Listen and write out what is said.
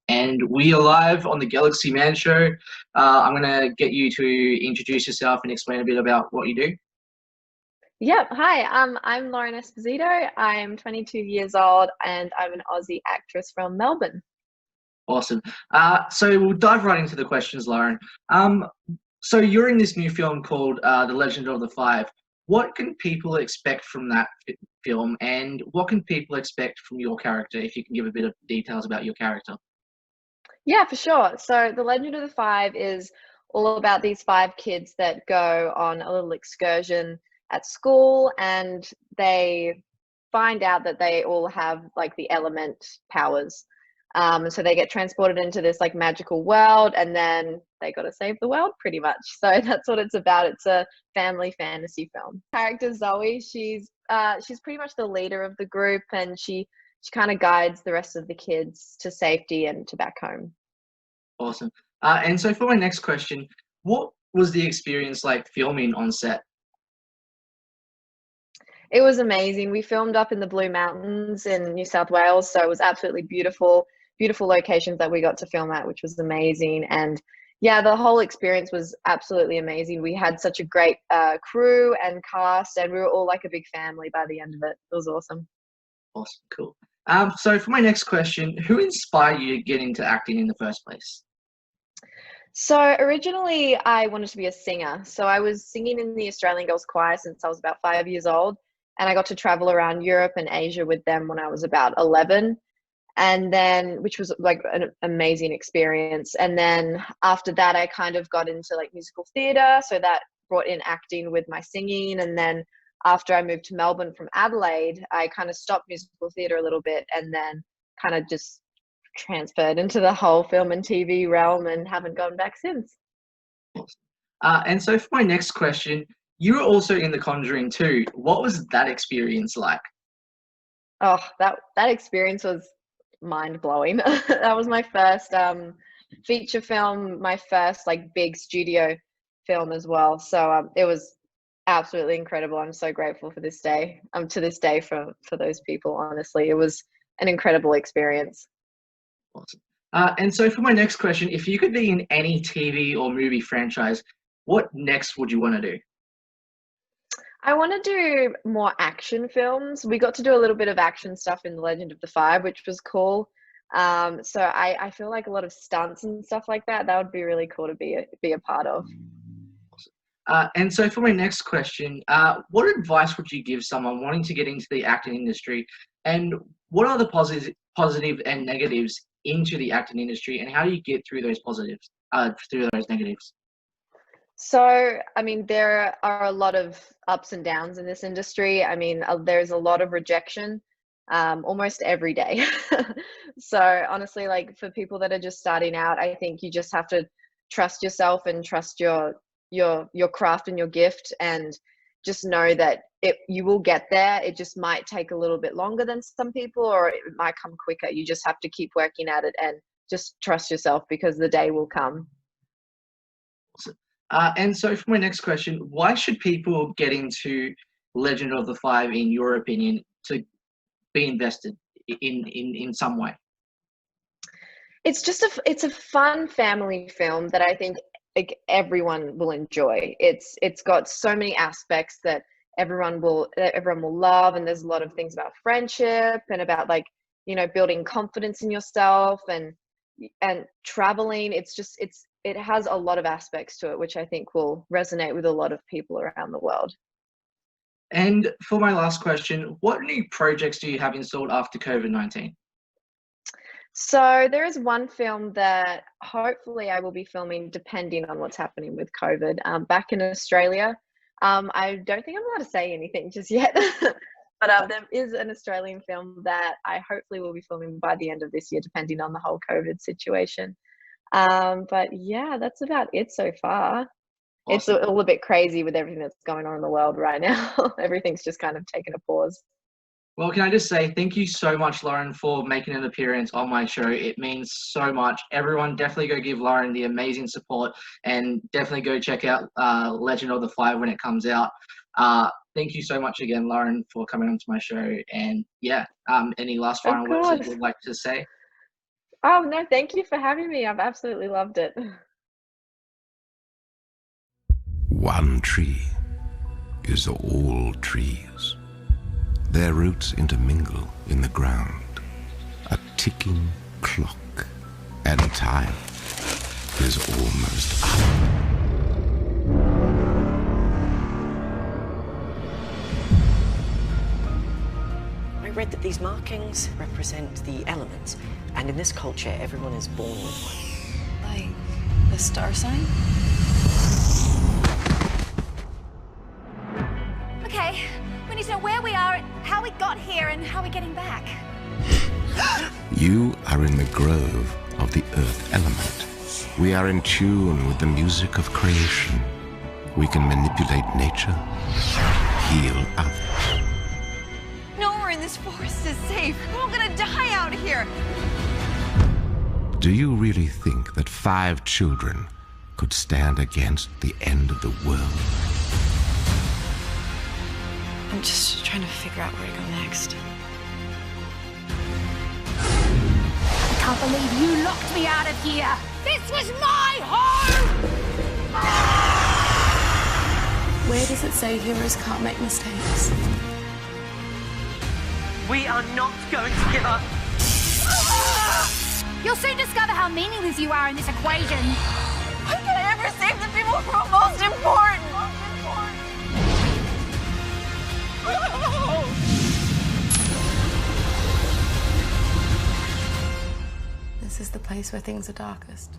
And we are live on the Galaxy Man Show. I'm going to get you to introduce yourself and explain a bit about what you do. Yep. Hi, I'm Lauren Esposito. I'm 22 years old and I'm an Aussie actress from Melbourne. Awesome. So we'll dive right into the questions, Lauren. So you're in this new film called The Legend of the Five. What can people expect from that film, and what can people expect from your character, if you can give a bit of details about your character? Yeah, for sure. So The Legend of the Five is all about these five kids that go on a little excursion at school, and they find out that they all have like the element powers. So they get transported into this like magical world, and then they got to save the world pretty much. So that's what it's about. It's a family fantasy film. Character Zoe, she's pretty much the leader of the group, and she kind of guides the rest of the kids to safety and to back home. Awesome. And so for my next question, what was the experience like filming on set? It was amazing. We filmed up in the Blue Mountains in New South Wales, so it was absolutely beautiful, beautiful locations that we got to film at, which was amazing. And yeah, the whole experience was absolutely amazing. We had such a great crew and cast, and we were all like a big family by the end of it. It was awesome. Awesome, cool. So for my next question, who inspired you to get into acting in the first place? So originally, I wanted to be a singer. So I was singing in the Australian Girls Choir since I was about 5 years old, and I got to travel around Europe and Asia with them when I was about 11. And then, which was like an amazing experience. And then after that, I kind of got into like musical theatre. So that brought in acting with my singing. And then after I moved to Melbourne from Adelaide, I kind of stopped musical theatre a little bit and then kind of just transferred into the whole film and TV realm and haven't gone back since. And so for my next question, you were also in The Conjuring too. What was that experience like? Oh, that experience was mind blowing. That was my first feature film, my first like big studio film as well. So it was absolutely incredible. I'm so grateful for this day. To this day for those people. Honestly, it was an incredible experience. Awesome. And so for my next question, if you could be in any TV or movie franchise, what next would you want to do? I want to do more action films. We got to do a little bit of action stuff in The Legend of the Five, which was cool. So I feel like a lot of stunts and stuff like that. That would be really cool to be a part of. And so for my next question, what advice would you give someone wanting to get into the acting industry, and what are the positive and negatives into the acting industry, and how do you get through those positives, through those negatives? So, I mean, there are a lot of ups and downs in this industry. I mean, there's a lot of rejection almost every day. So, honestly, like for people that are just starting out, I think you just have to trust yourself and trust your craft and your gift, and just know that you will get there. It just might take a little bit longer than some people, or it might come quicker. You just have to keep working at it and just trust yourself, because the day will come. And so for my next question, why should people get into Legend of the Five, in your opinion, to be invested in some way? It's a fun family film that I think like everyone will enjoy. It's got so many aspects that everyone will love, and there's a lot of things about friendship and about like, building confidence in yourself and traveling. It has a lot of aspects to it, which I think will resonate with a lot of people around the world. And for my last question, what new projects do you have installed after COVID-19? So there is one film that hopefully I will be filming, depending on what's happening with COVID, back in Australia. I don't think I'm allowed to say anything just yet, but there is an Australian film that I hopefully will be filming by the end of this year, depending on the whole COVID situation. But yeah, that's about it so far. It's Awesome. all a bit crazy with everything that's going on in the world right now. Everything's just kind of taken a pause. Well, can I just say thank you so much, Lauren, for making an appearance on my show. It means so much. Everyone, definitely go give Lauren the amazing support, and definitely go check out Legend of the Five when it comes out. Thank you so much again, Lauren, for coming onto my show. And yeah, any last Of final words that you course. would like to say? Oh, no, thank you for having me. I've absolutely loved it. One tree is all trees. Their roots intermingle in the ground. A ticking clock, and time is almost up. I read that these markings represent the elements, and in this culture, everyone is born with one. Like the star sign? Okay, we need to know where we are, how we got here, and how we're getting back. You are in the grove of the earth element. We are in tune with the music of creation. We can manipulate nature, heal others. Nowhere in this forest is safe. We're all gonna die out here. Do you really think that 5 children could stand against the end of the world? I'm just trying to figure out where to go next. I can't believe you locked me out of here. This was my home! Where does it say heroes can't make mistakes? We are not going to give up. You'll soon discover how meaningless you are in this equation. Why can't I ever save the people who are most important? This is the place where things are darkest.